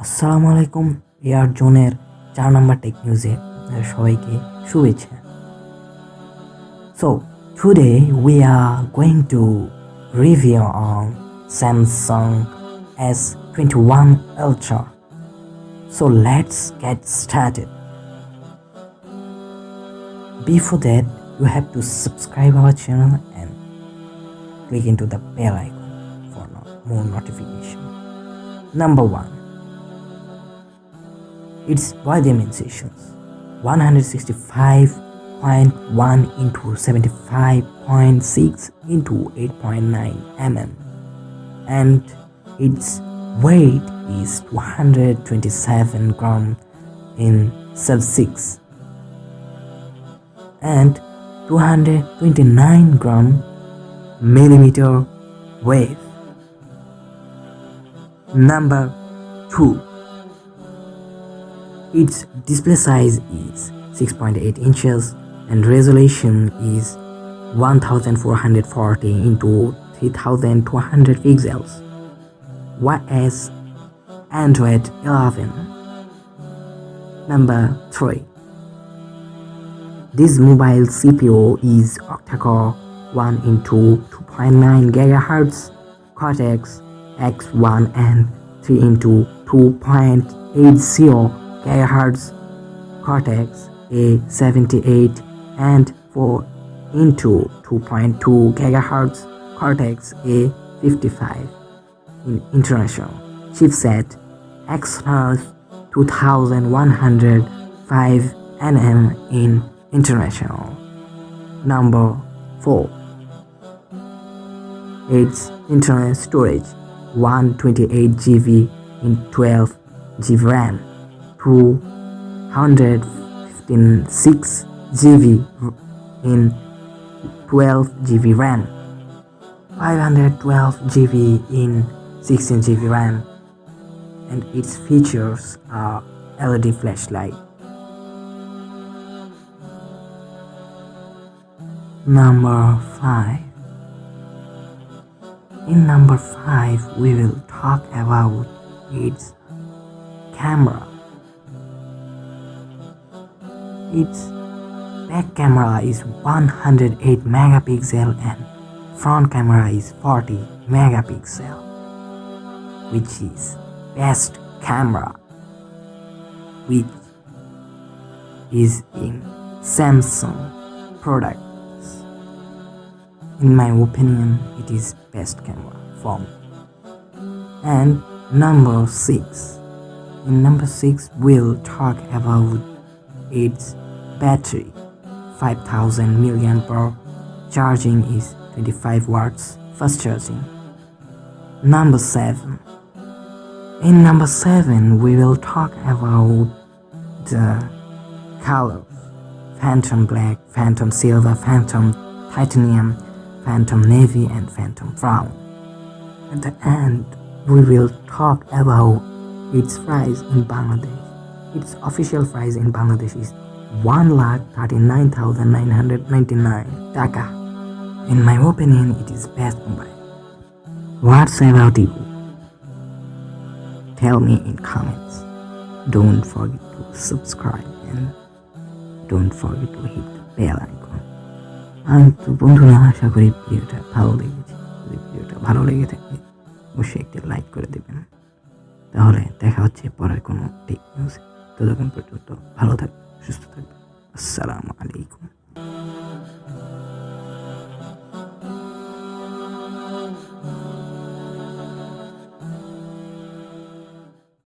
আসসালামু আলাইকুম, ARZONEর 4 নম্বর টেক নিউজে সবাইকে শুভেচ্ছা। So today we are going to review on Samsung S21 Ultra. So let's get started. Before that, you have to subscribe our channel and click into the bell icon for more notification. Number 1. Its wide dimensions 165.1 into 75.6 into 8.9 mm, and its weight is 227 gram in sub-6 and 229 gram millimeter wave. Number 2. Its display size is 6.8 inches and resolution is 1440 into 3200 pixels. YS Android 11. Number 3. This mobile CPU is octa-core 1 into 2.9 GHz Cortex X1 and 3 into 2.80 GHz Cortex A78 and 4 into 2.2 GHz Cortex A55 in international. Chipset Exynos 2105 nm in international. Number 4. Its internal storage 128 GB in 12 GB RAM, 256 GB in 12 GB RAM, 512 GB in 16 GB RAM, and its features are LED flashlight. Number 5. In number 5, we will talk about its camera. Its back camera is 108 megapixel and front camera is 40 megapixel, which is best camera, which is in Samsung products. In my opinion, it is best camera for me. And number 6. In number 6, we'll talk about its battery. 5000 mAh charging is 25 watts fast charging. Number 7. In number 7, we will talk about the colors: Phantom Black, Phantom Silver, Phantom Titanium, Phantom Navy, and Phantom Brown. At the end, we will talk about its price in Bangladesh. Its official price in Bangladesh is 1,39,999 taka. In my opinion, it is best mobile. What's about you? Tell me in comments. Don't forget to subscribe and don't forget to hit the bell icon. আমি তো বন্ধুরা আশা করি ভিডিওটা ভালো লেগেছে। যদি ভিডিওটা ভালো লেগে থাকে অবশ্যই একটি লাইক করে দেবেন। তাহলে দেখা হচ্ছে পরের কোনো টেক নিউজে। ততক্ষণ পর্যন্ত ভালো থাকবেন, সুস্থ থাকবেন। আসসালামু আলাইকুম।